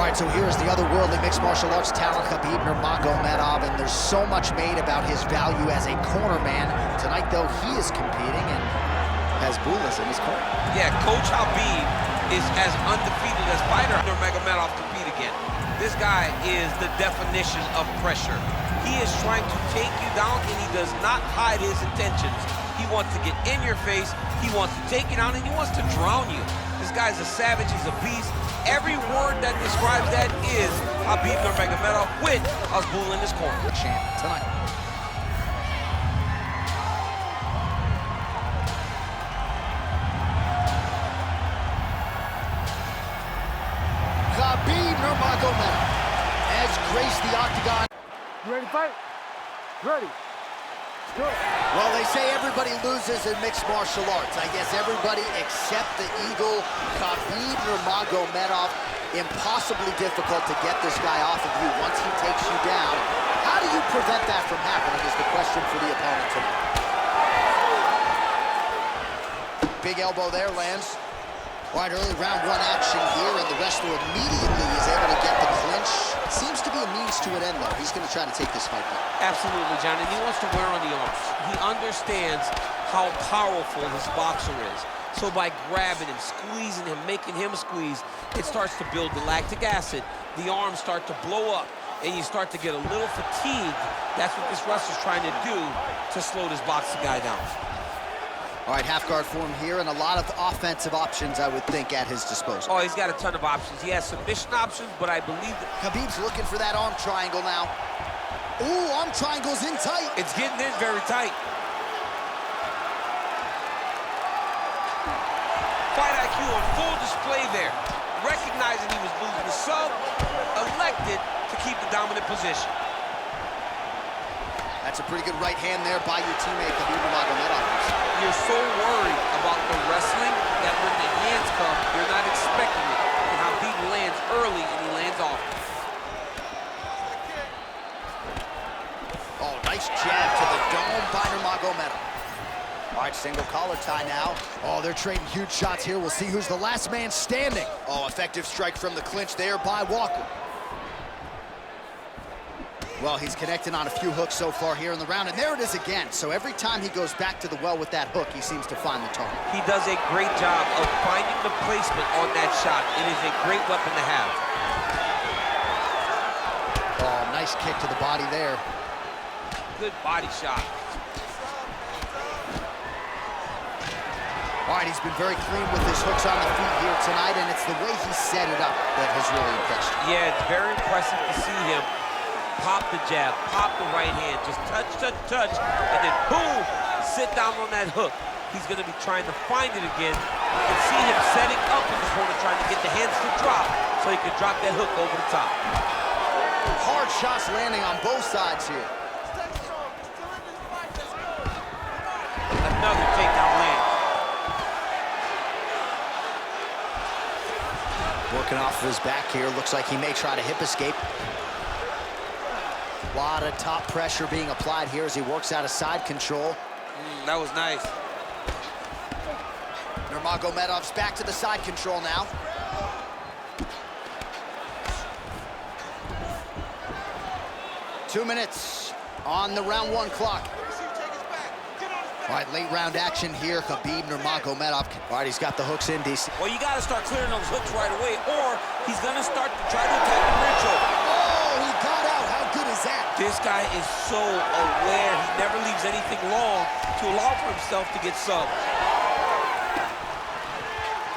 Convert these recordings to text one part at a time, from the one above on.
All right, so here's the otherworldly mixed martial arts talent, Khabib Nurmagomedov, and there's so much made about his value as a corner man. Tonight, though, he is competing and has Bulas in his corner. Yeah, Coach Habib is as undefeated as fighter Nurmagomedov compete again. This guy is the definition of pressure. He is trying to take you down, and he does not hide his intentions. He wants to get in your face, he wants to take you down, and he wants to drown you. This guy's a savage, he's a beast. Every word that describes that is Khabib Nurmagomedov with Abdul in his corner. Champ tonight. Khabib Nurmagomedov has graced the octagon. You ready to fight? Ready. Good. Well, they say everybody loses in mixed martial arts. I guess everybody except the Eagle, Khabib Nurmagomedov. Impossibly difficult to get this guy off of you once he takes you down. How do you prevent that from happening is the question for the opponent tonight. Big elbow there, lands. All right, early round one action here, and the wrestler immediately is able to get the clinch. Seems to be a means to an end, though. He's going to try to take this fight back. Absolutely, John, and he wants to wear on the arms. He understands how powerful this boxer is. So by grabbing him, squeezing him, making him squeeze, it starts to build the lactic acid. The arms start to blow up, and you start to get a little fatigued. That's what this wrestler's trying to do to slow this boxing guy down. All right, half guard form here, and a lot of offensive options, I would think, at his disposal. Oh, he's got a ton of options. He has submission options, but I believe that Khabib's looking for that arm triangle now. Ooh, arm triangle's in tight. it's getting in very tight. Fight IQ on full display there. Recognizing he was losing the sub, elected to keep the dominant position. That's a pretty good right hand there by your teammate, Khabib Nurmagomedov. You're so worried about the wrestling that when the hands come, you're not expecting it. And Khabib lands early and he lands off. Oh, nice jab to the dome by Nurmagomedov. All right, single collar tie now. Oh, they're trading huge shots here. We'll see who's the last man standing. Oh, effective strike from the clinch there by Walker. Well, he's connecting on a few hooks so far here in the round, and there it is again. So every time he goes back to the well with that hook, he seems to find the target. He does a great job of finding the placement on that shot. It is a great weapon to have. Oh, nice kick to the body there. Good body shot. All right, he's been very clean with his hooks on the feet here tonight, and it's the way he set it up that has really impressed me. Yeah, it's very impressive to see him pop the jab, pop the right hand, just touch, touch, touch, and then boom, sit down on that hook. He's gonna be trying to find it again. You can see him setting up in the corner, trying to get the hands to drop so he can drop that hook over the top. Hard shots landing on both sides here. Another takedown land. Working off of his back here. Looks like he may try to hip escape. A lot of top pressure being applied here as he works out of side control. That was nice. Nurmagomedov's back to the side control now. Two minutes on the round one clock. All right, late round action here. Khabib Nurmagomedov. All right, he's got the hooks in, DC. Well, you got to start clearing those hooks right away, or he's going to start to try to attack the rear choke. Oh, he got out. How good is that? This guy is so aware. He never leaves anything long to allow for himself to get subbed.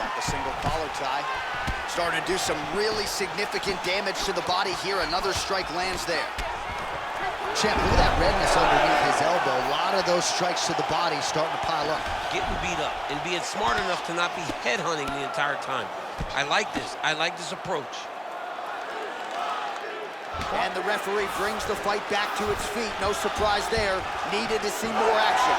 Got the single collar tie. Starting to do some really significant damage to the body here. Another strike lands there. Champ, look at that redness underneath his elbow. A lot of those strikes to the body starting to pile up. Getting beat up and being smart enough to not be headhunting the entire time. I like this. I like this approach. And the referee brings the fight back to its feet. No surprise there. Needed to see more action.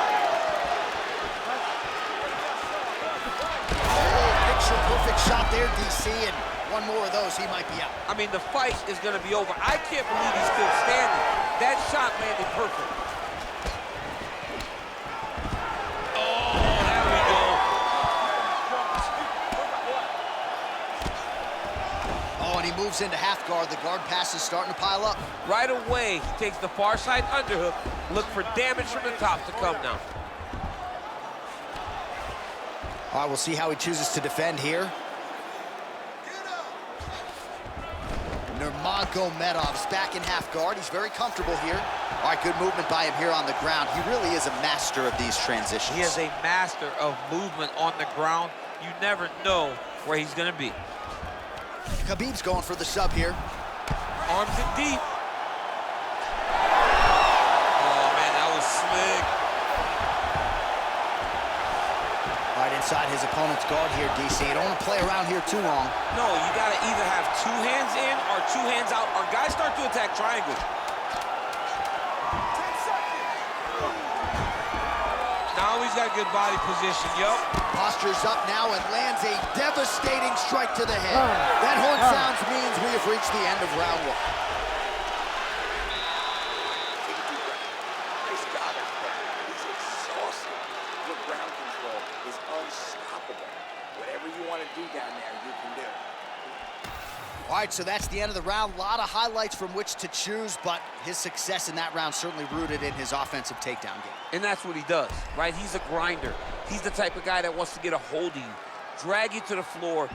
Oh, picture-perfect shot there, DC, and one more of those, he might be out. I mean, the fight is going to be over. I can't believe he's still standing. That shot landed perfect. Oh, there we go. Oh, and When he moves into half guard, the guard pass is starting to pile up. Right away, he takes the far side underhook. Look for damage from the top to come now. All right, we'll see how he chooses to defend here. Nurmagomedov's back in half guard. He's very comfortable here. All right, good movement by him here on the ground. He really is a master of these transitions. He is a master of movement on the ground. You never know where he's gonna be. Khabib's going for the sub here. Arms in deep. Oh, man, that was slick. All right, inside his opponent's guard here, DC. You don't want to play around here too long. No, you gotta either have 2 hands in or 2 hands out, or guys start to attack triangle. Now he's got good body position, yup. Postures up now and lands a devastating strike to the head. That horn sounds means we have reached the end of round 1. Nice job out there. He's exhausted. Your ground control is unstoppable. Whatever you want to do down there, you can do. All right, so that's the end of the round. A lot of highlights from which to choose, but his success in that round certainly rooted in his offensive takedown game. And that's what he does, right? He's a grinder. He's the type of guy that wants to get a hold of you, drag you to the floor.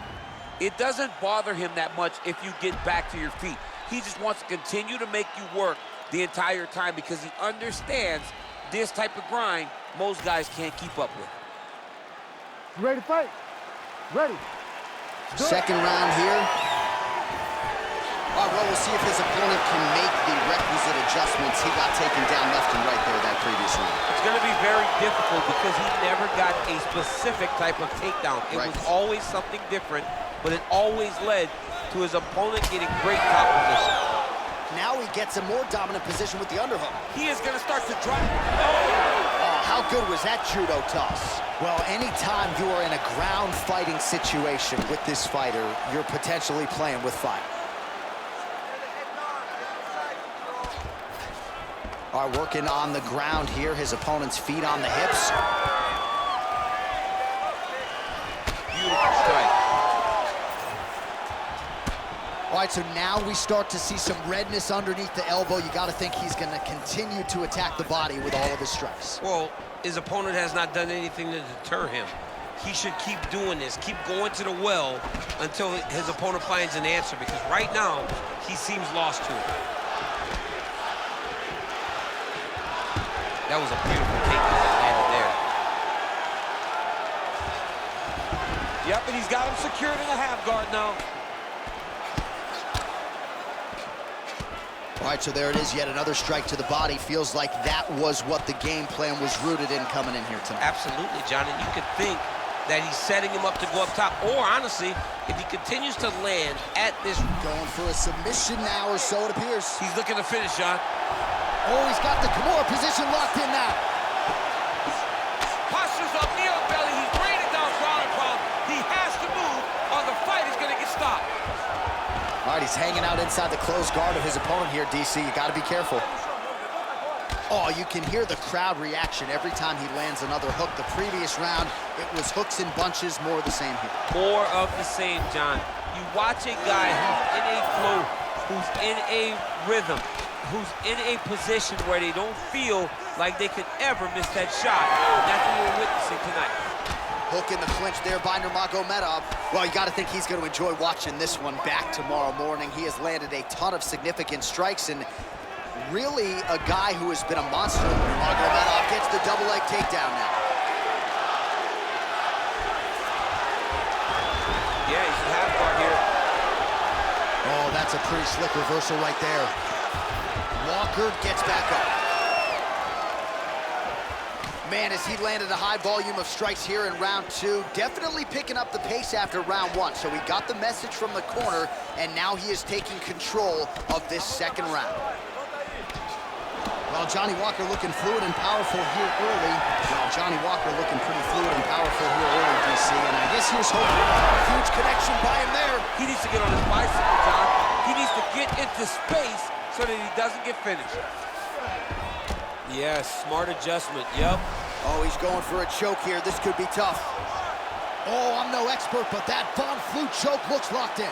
It doesn't bother him that much if you get back to your feet. He just wants to continue to make you work the entire time because he understands this type of grind most guys can't keep up with. You ready to fight? Ready. Second round here. All right, well, we'll see if his opponent can make the requisite adjustments. He got taken down left and right there that previous round. It's going to be very difficult because he never got a specific type of takedown. It was always something different, but it always led to his opponent getting great top position. Now he gets a more dominant position with the underhook. He is going to start to drop. Oh, how good was that judo toss? Well, anytime you are in a ground fighting situation with this fighter, you're potentially playing with fire. All right, working on the ground here. His opponent's feet on the hips. Beautiful strike. All right, so now we start to see some redness underneath the elbow. You got to think he's going to continue to attack the body with all of his strikes. Well, his opponent has not done anything to deter him. He should keep doing this, keep going to the well until his opponent finds an answer, because right now, he seems lost to it. That was a beautiful takedown that landed there. Yep, and he's got him secured in the half guard now. All right, so there it is, yet another strike to the body. Feels like that was what the game plan was rooted in coming in here tonight. Absolutely, John, and you could think that he's setting him up to go up top, or honestly, if he continues to land at this... Going for a submission now, or so it appears. He's looking to finish, John. Oh, he's got the Kimura position locked in now. Postures up, knee on belly, he's bringing it down ground and pound. He has to move, or the fight is gonna get stopped. All right, he's hanging out inside the closed guard of his opponent here, DC. You gotta be careful. Oh, you can hear the crowd reaction every time he lands another hook. The previous round, it was hooks and bunches, more of the same here. More of the same, John. You watch a guy who's in a flow, who's in a rhythm, who's in a position where they don't feel like they could ever miss that shot. And that's what we're witnessing tonight. Hook in the clinch there by Nurmagomedov. Well, you got to think he's going to enjoy watching this one back tomorrow morning. He has landed a ton of significant strikes and really a guy who has been a monster. Nurmagomedov gets the double leg takedown now. Yeah, he's in half guard here. Oh, that's a pretty slick reversal right there. Walker gets back up. Man, as he landed a high volume of strikes here in round 2, definitely picking up the pace after round 1. So he got the message from the corner, and now he is taking control of this second round. Well, Johnny Walker looking fluid and powerful here early. Well, Johnny Walker looking pretty fluid and powerful here early, DC, and I guess he was hoping a huge connection by him there. He needs to get on his bicycle, John. He needs to get into space so that he doesn't get finished. Yes, smart adjustment, yep. Oh, he's going for a choke here. This could be tough. Oh, I'm no expert, but that Von Flue choke looks locked in.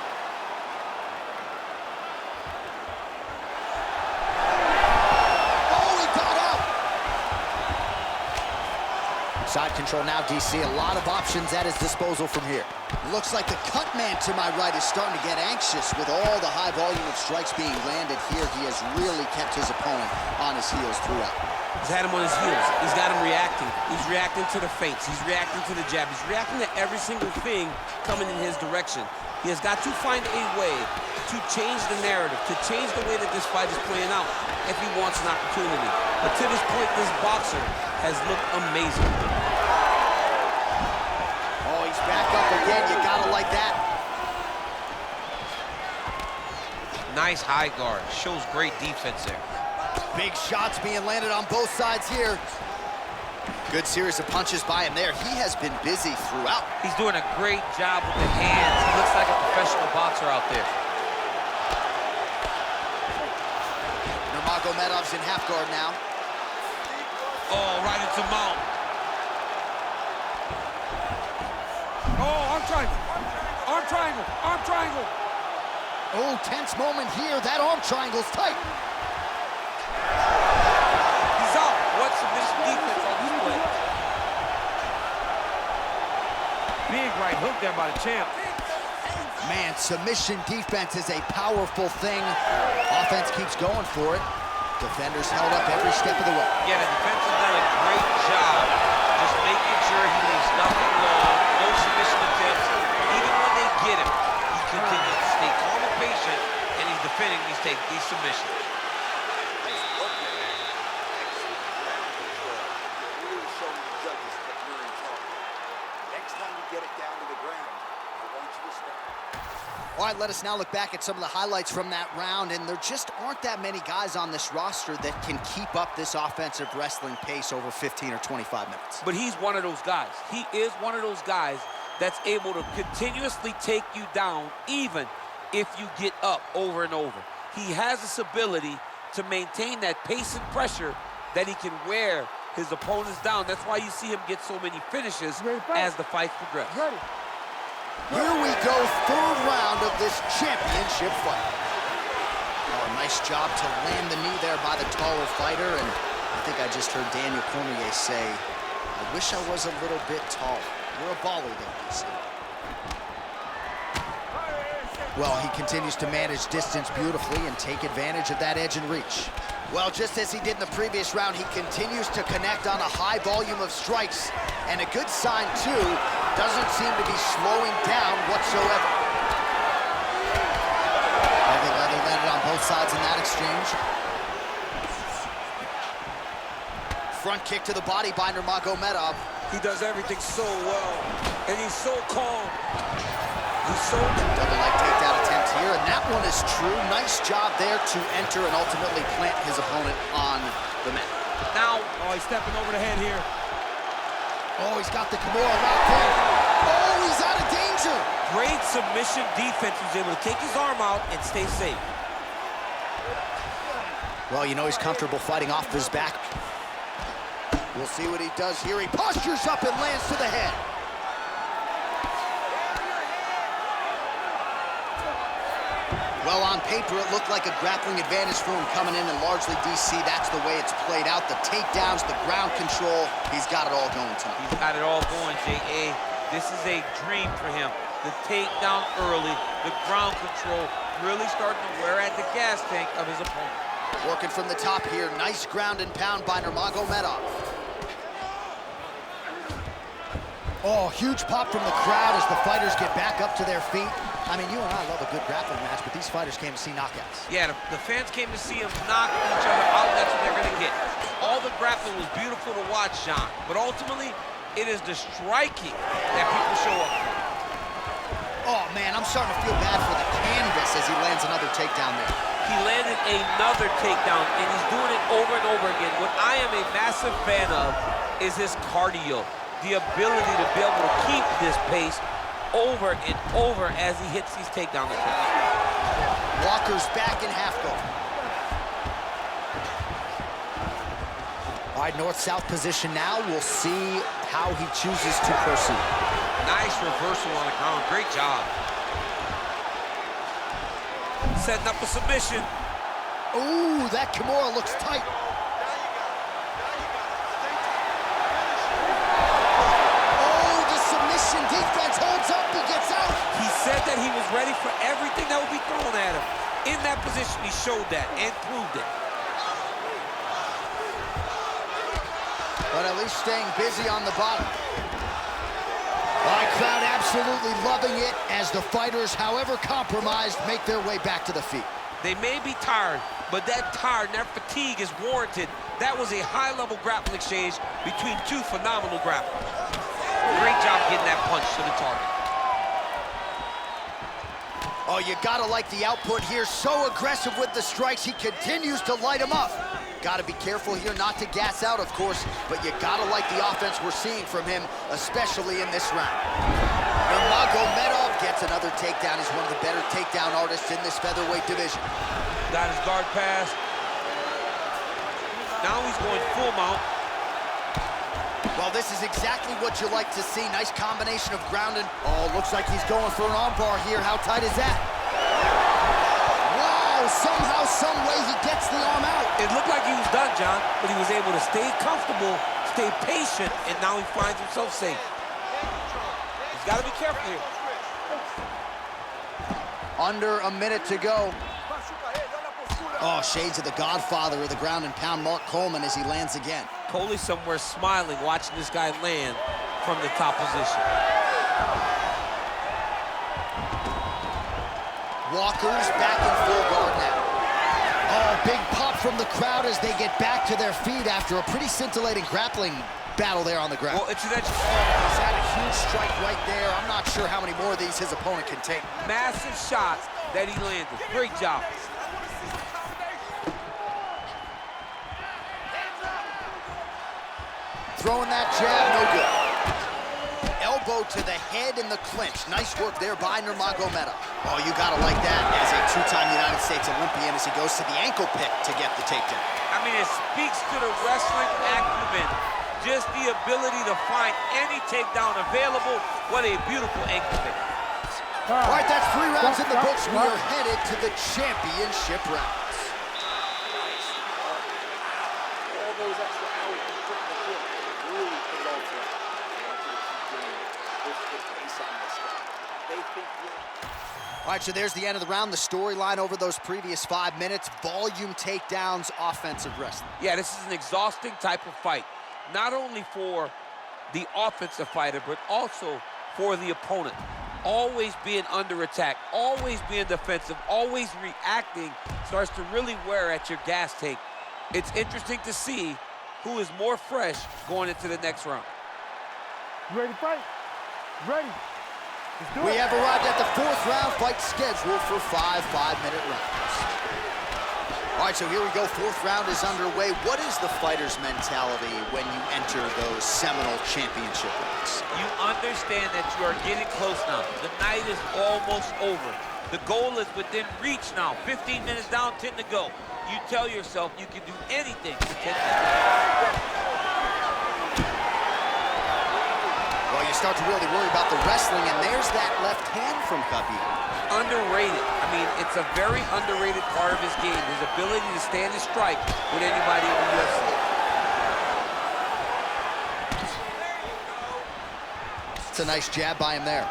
Side control now, DC. A lot of options at his disposal from here. Looks like the cut man to my right is starting to get anxious with all the high volume of strikes being landed here. He has really kept his opponent on his heels throughout. He's had him on his heels. He's got him reacting. He's reacting to the feints. He's reacting to the jab. He's reacting to every single thing coming in his direction. He has got to find a way to change the narrative, to change the way that this fight is playing out if he wants an opportunity. But to this point, this boxer has looked amazing. Oh, he's back up again. You gotta like that. Nice high guard. Shows great defense there. Big shots being landed on both sides here. Good series of punches by him there. He has been busy throughout. He's doing a great job with the hands. He looks like a professional boxer out there. Nurmagomedov's in half guard now. Oh, right into mount. Oh, arm triangle. Arm triangle. Arm triangle. Oh, tense moment here. That arm triangle's tight. He's out. What submission defense on display. Big right hook there by the champ. Man, submission defense is a powerful thing. Offense keeps going for it. Defenders held up every step of the way. Yeah, the defense has done a great job just making sure he leaves nothing long, no submission attempts. Even when they get him, he continues to stay calm and patient, and he's defending these submissions. All right, let us now look back at some of the highlights from that round, and there just aren't that many guys on this roster that can keep up this offensive wrestling pace over 15 or 25 minutes. But he's one of those guys. He is one of those guys that's able to continuously take you down even if you get up over and over. He has this ability to maintain that pace and pressure that he can wear his opponents down. That's why you see him get so many finishes as the fights progress. Ready. Here we go, third round of this championship fight. Oh, nice job to land the knee there by the taller fighter, and I think I just heard Daniel Cormier say, I wish I was a little bit taller. You're a baller there, DC. Well, he continues to manage distance beautifully and take advantage of that edge and reach. Well, just as he did in the previous round, he continues to connect on a high volume of strikes. And a good sign, too, doesn't seem to be slowing down whatsoever. Heavy leather landed on both sides in that exchange. Front kick to the body by Nurmagomedov. He does everything so well, and he's so calm. He's so... Double leg takedown attempt here, and that one is true. Nice job there to enter and ultimately plant his opponent on the mat. Now, Oh, he's stepping over the head here. Oh, he's got the Kimura locked in. Oh, he's out of danger. great submission defense. He was able to take his arm out and stay safe. Well, you know he's comfortable fighting off his back. We'll see what he does here. He postures up and lands to the head. Well, on paper, it looked like a grappling advantage for him coming in, and largely, DC, that's the way it's played out. The takedowns, the ground control, he's got it all going tonight. He's got it all going, J.A. This is a dream for him. The takedown early, the ground control, really starting to wear at the gas tank of his opponent. Working from the top here, nice ground and pound by Nurmagomedov. Oh, huge pop from the crowd as the fighters get back up to their feet. I mean, you and I love a good grappling match, but these fighters came to see knockouts. Yeah, the fans came to see him knock each other out. That's what they're going to get. All the grappling was beautiful to watch, John, but ultimately, it is the striking that people show up for. Oh, man, I'm starting to feel bad for the canvas as he lands another takedown there. He landed another takedown, and he's doing it over and over again. What I am a massive fan of is his cardio, the ability to be able to keep this pace over and over as he hits these takedown attempts. Walker's back in half guard. All right, north-south position now. We'll see how he chooses to proceed. Nice reversal on the ground. Great job. Setting up a submission. Ooh, that Kimura looks tight. was ready for everything that would be thrown at him. In that position, he showed that and proved it. But at least staying busy on the bottom. All right, crowd absolutely loving it as the fighters, however compromised, make their way back to the feet. They may be tired, but that tired and that fatigue is warranted. That was a high-level grappling exchange between two phenomenal grapplers. Great job getting that punch to the target. Oh, you gotta like the output here. So aggressive with the strikes, he continues to light him up. Gotta be careful here not to gas out, of course, but you gotta like the offense we're seeing from him, especially in this round. Nurmagomedov gets another takedown. He's one of the better takedown artists in this featherweight division. Got his guard pass. Now he's going full mount. Well, this is exactly what you like to see. Nice combination of grounding. Oh, looks like he's going for an armbar here. How tight is that? Wow, somehow, some way he gets the arm out. It looked like he was done, John, but he was able to stay comfortable, stay patient, and now he finds himself safe. He's got to be careful here. Under a minute to go. Oh, shades of the godfather of the ground and pound, Mark Coleman, as he lands again. Coley somewhere smiling, watching this guy land from the top position. Walker's back in full guard now. Oh, big pop from the crowd as they get back to their feet after a pretty scintillating grappling battle there on the ground. Well, it's an extra. He's had a huge strike right there. I'm not sure how many more of these his opponent can take. Massive shots that he landed. Great job. Throwing that jab, no good. Elbow to the head in the clinch. Nice work there by Nurmagomedov. Oh, you gotta like that as a two-time United States Olympian as he goes to the ankle pick to get the takedown. I mean, it speaks to the wrestling acumen. Just the ability to find any takedown available. What a beautiful ankle pick. All right, that's 3 rounds in the books. We are headed to the championship rounds. All those extra hours you put in the gym really paid off for them. I want you to keep doing this pace on this guy. They think All right, so there's the end of the round. The storyline over those previous 5 minutes. Volume takedowns, offensive wrestling. Yeah, this is an exhausting type of fight. Not only for the offensive fighter, but also for the opponent. Always being under attack, always being defensive, always reacting starts to really wear at your gas tank. It's interesting to see who is more fresh going into the next round. You ready to fight? Ready. Let's do it. We have arrived at the 4th round, fight scheduled for 5 5-minute rounds. All right, so here we go. 4th round is underway. What is the fighter's mentality when you enter those seminal championship rounds? You understand that you are getting close now. The night is almost over. The goal is within reach now. 15 minutes down, 10 to go. You tell yourself you can do anything to take that. Well, you start to really worry about the wrestling, and there's that left hand from Khabib. Underrated. I mean, it's a very underrated part of his game. His ability to stand and strike with anybody in the UFC. It's a nice jab by him there.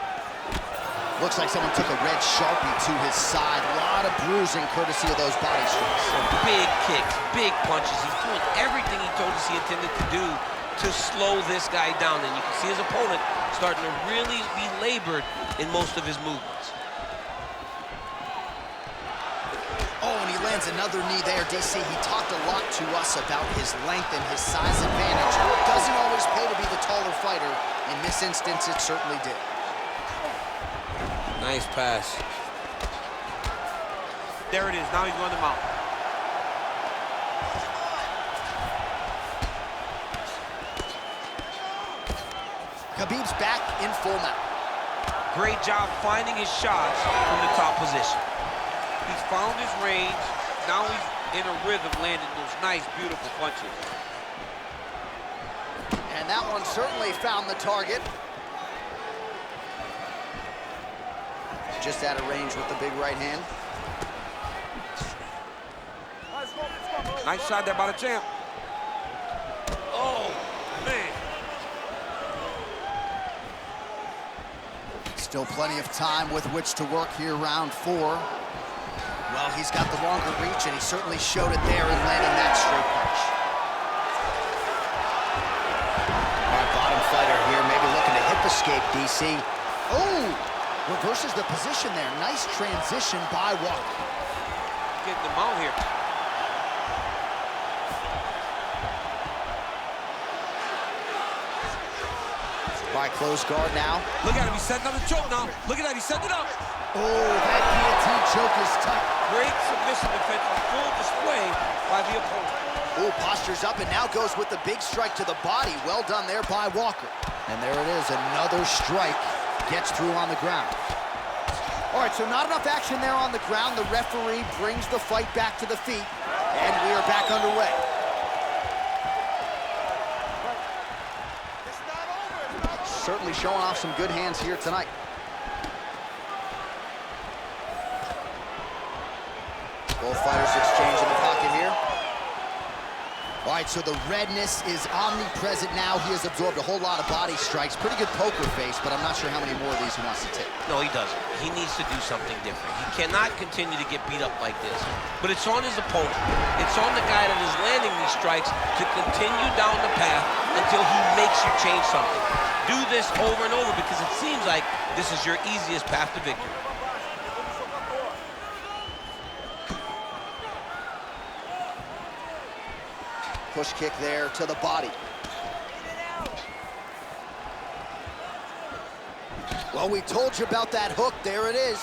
Looks like someone took a red Sharpie to his side. A lot of bruising courtesy of those body strikes. Big kicks, big punches. He's doing everything he told us he intended to do to slow this guy down. And you can see his opponent starting to really be labored in most of his movements. Oh, and he lands another knee there, DC. He talked a lot to us about his length and his size advantage. Doesn't always pay to be the taller fighter. In this instance, it certainly did. Nice pass. There it is. Now he's going to mount. Khabib's back in full mount. Great job finding his shots from the top position. He's found his range. Now he's in a rhythm landing those nice, beautiful punches. And that one certainly found the target. Just out of range with the big right hand. Nice shot there by the champ. Oh, man. Still plenty of time with which to work here, round 4. Well, he's got the longer reach, and he certainly showed it there in landing that straight punch. All right, bottom fighter here, maybe looking to hip escape, DC. Oh, reverses the position there. Nice transition by Walker. Getting them out here. By close guard now. Look at him, he's setting up the choke now. Look at that, he's setting it up. Oh, that guillotine choke is tight. Great submission defense on full display by the opponent. Oh, postures up and now goes with the big strike to the body. Well done there by Walker. And there it is, another strike. Gets through on the ground. All right, so not enough action there on the ground. The referee brings the fight back to the feet, and we are back underway. Certainly showing off some good hands here tonight. Both fighters exchange in the pocket here. All right, so the redness is omnipresent now. He has absorbed a whole lot of body strikes. Pretty good poker face, but I'm not sure how many more of these he wants to take. No, he doesn't. He needs to do something different. He cannot continue to get beat up like this. But it's on his opponent. It's on the guy that is landing these strikes to continue down the path until he makes you change something. Do this over and over because it seems like this is your easiest path to victory. Push kick there to the body. Well, we told you about that hook. There it is.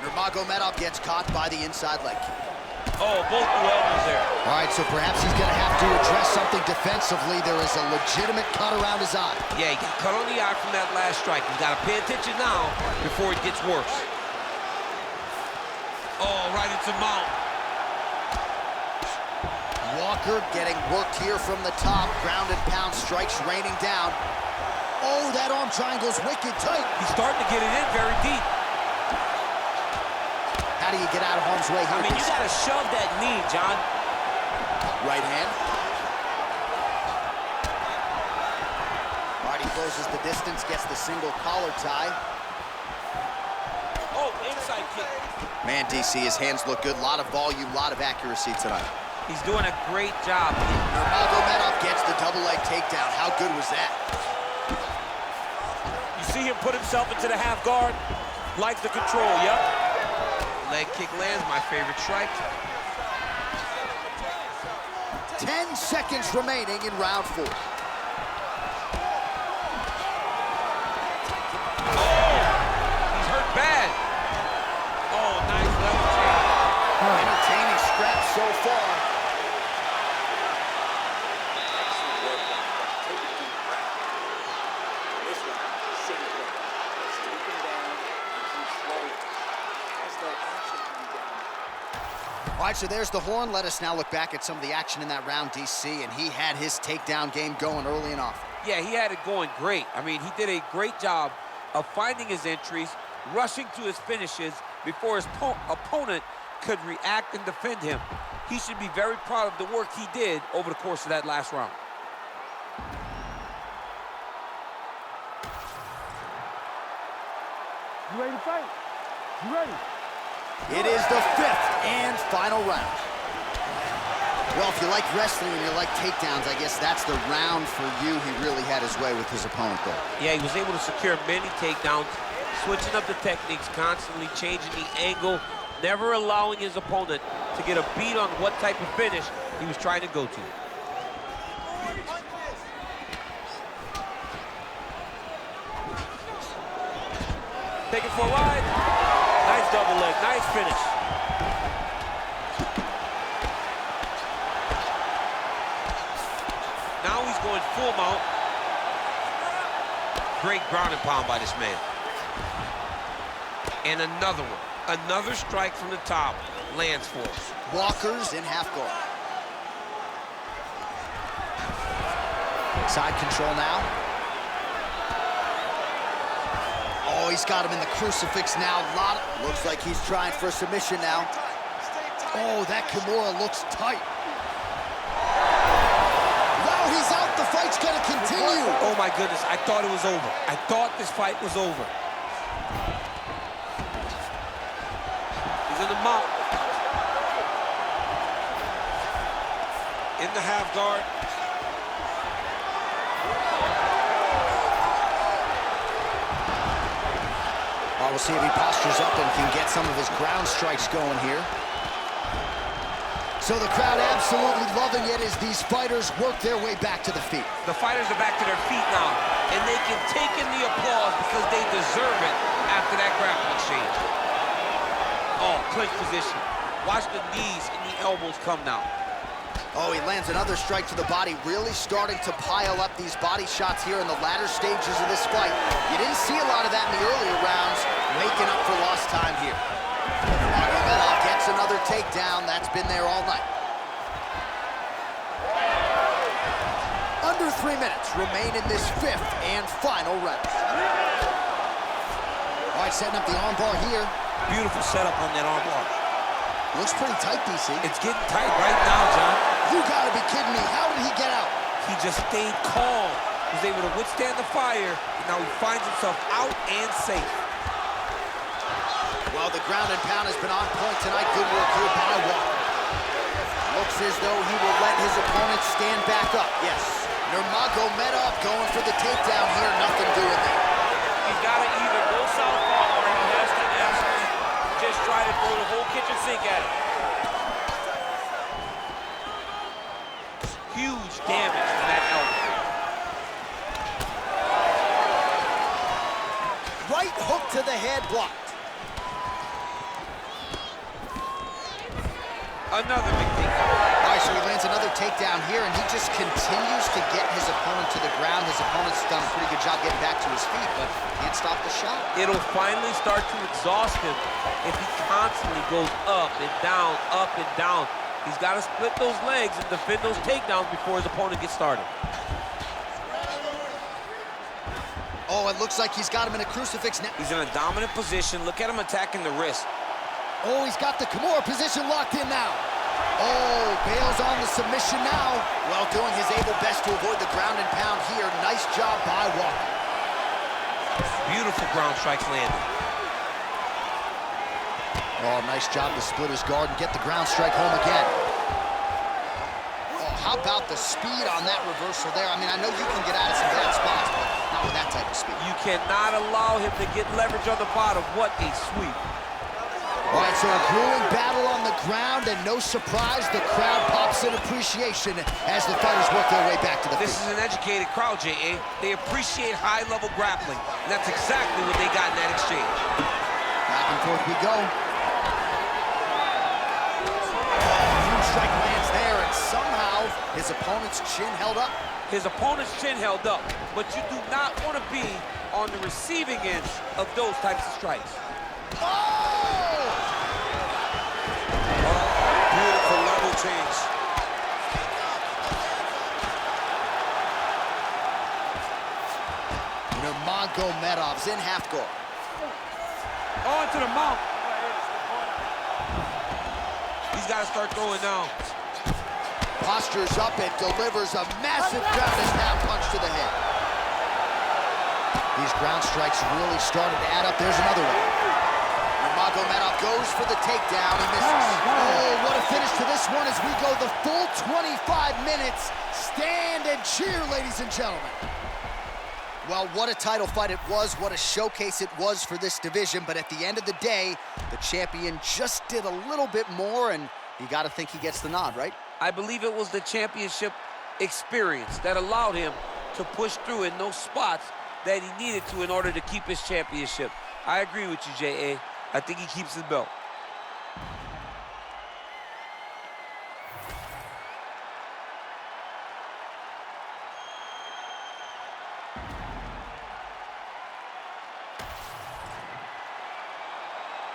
Nurmagomedov gets caught by the inside leg kick. Oh, both elbows there. All right, so perhaps he's going to have to address something defensively. There is a legitimate cut around his eye. Yeah, he got cut on the eye from that last strike. He's got to pay attention now before it gets worse. Oh, right into mount. Walker getting worked here from the top. Ground and pound strikes raining down. Oh, that arm triangle's wicked tight. He's starting to get it in very deep. How do you get out of harm's way here? I mean, you gotta shove that knee, John. Right hand. Marty closes the distance, gets the single collar tie. Oh, inside kick. Man, DC, his hands look good. A lot of volume, a lot of accuracy tonight. He's doing a great job. Nurmagomedov gets the double leg takedown. How good was that? You see him put himself into the half guard. Likes the control, yep. Leg kick lands, my favorite strike. 10 seconds remaining in round 4. He's hurt bad. Oh, nice level change. Entertaining scrap so far. Excellent work on that. Take a deep breath. This one, sitting there. Let's take him down and keep slowing. As that action can be down. All right, so there's the horn. Let us now look back at some of the action in that round, DC, and he had his takedown game going early and often. Yeah, he had it going great. I mean, he did a great job of finding his entries, rushing to his finishes before his opponent could react and defend him. He should be very proud of the work he did over the course of that last round. You ready to fight? You ready? It is the 5th and final round. Well, if you like wrestling and you like takedowns, I guess that's the round for you. He really had his way with his opponent there. Yeah, he was able to secure many takedowns, switching up the techniques, constantly changing the angle, never allowing his opponent to get a beat on what type of finish he was trying to go to. Take it for a ride. Nice double leg, nice finish. Now he's going full mount. Great ground and pound by this man. And another one. Another strike from the top lands for us. Walker's in half guard. Side control now. Oh, he's got him in the crucifix now. Looks like he's trying for a submission now. Oh, that Kimura looks tight. Wow, he's out. The fight's gonna continue. Oh my goodness, I thought it was over. I thought this fight was over. He's in the mount. In the half guard. We'll see if he postures up and can get some of his ground strikes going here. So the crowd absolutely loving it as these fighters work their way back to the feet. The fighters are back to their feet now, and they can take in the applause because they deserve it after that grappling exchange. Oh, clinch position. Watch the knees and the elbows come now. Oh, he lands another strike to the body, really starting to pile up these body shots here in the latter stages of this fight. You didn't see a lot of that in the earlier rounds, making up for lost time here. Nurmagomedov gets another takedown. That's been there all night. Under 3 minutes remain in this fifth and final round. All right, setting up the armbar here. Beautiful setup on that armbar. Looks pretty tight, DC. It's getting tight right now, John. You gotta be kidding me. How did he get out? He just stayed calm. Was able to withstand the fire, and now he finds himself out and safe. Well, the ground and pound has been on point tonight. Good work here by Walker. Looks as though he will let his opponent stand back up. Yes. Nurmagomedov going for the takedown here. Nothing doing there. He's got to either go southpaw or he has to absolutely just try to throw the whole kitchen sink at him. Huge damage to that elbow. Right hook to the head, blocked. Another big takedown. All right, so he lands another takedown here, and he just continues to get his opponent to the ground. His opponent's done a pretty good job getting back to his feet, but can't stop the shot. It'll finally start to exhaust him if he constantly goes up and down, up and down. He's got to split those legs and defend those takedowns before his opponent gets started. Oh, it looks like he's got him in a crucifix now. He's in a dominant position. Look at him attacking the wrist. Oh, he's got the Kimura position locked in now. Oh, bails on the submission now. Well, doing his able best to avoid the ground and pound here. Nice job by Walker. Beautiful ground strikes landed. Oh, nice job to split his guard and get the ground strike home again. Oh, how about the speed on that reversal there? I mean, I know you can get out of some bad spots, but not with that type of speed. You cannot allow him to get leverage on the bottom. What a sweep. All right, so a grueling battle on the ground, and no surprise, the crowd pops in appreciation as the fighters work their way back to the This feet. is an educated crowd, J.A. They appreciate high-level grappling, and that's exactly what they got in that exchange. Back and forth we go. Huge strike lands there, and somehow his opponent's chin held up. His opponent's chin held up, but you do not want to be on the receiving end of those types of strikes. Oh! Beautiful level change. Nurmagomedov's in half guard. On to the mount. He's got to start throwing now. Postures up and delivers a massive ground and pound punch to the head. These ground strikes really started to add up. There's another one. Nurmagomedov goes for the takedown. He misses. Oh, what a finish to this one as we go the full 25 minutes. Stand and cheer, ladies and gentlemen. Well, what a title fight it was. What a showcase it was for this division. But at the end of the day, the champion just did a little bit more, and you got to think he gets the nod, right? I believe it was the championship experience that allowed him to push through in those spots that he needed to in order to keep his championship. I agree with you, J.A. I think he keeps his belt.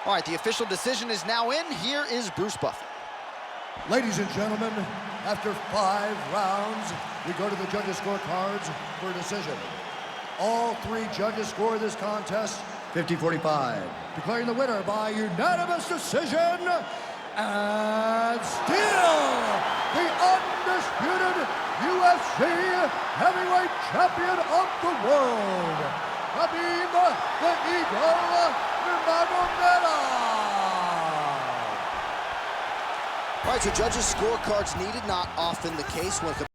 All right, the official decision is now in. Here is Bruce Buffer. Ladies and gentlemen, after 5 rounds, we go to the judges' scorecards for a decision. All 3 judges score this contest 50-45, declaring the winner by unanimous decision, and still the undisputed UFC Heavyweight Champion of the world, Khabib the Eagle Nurmagomedov. All right, so judges' scorecards needed, not often the case. Was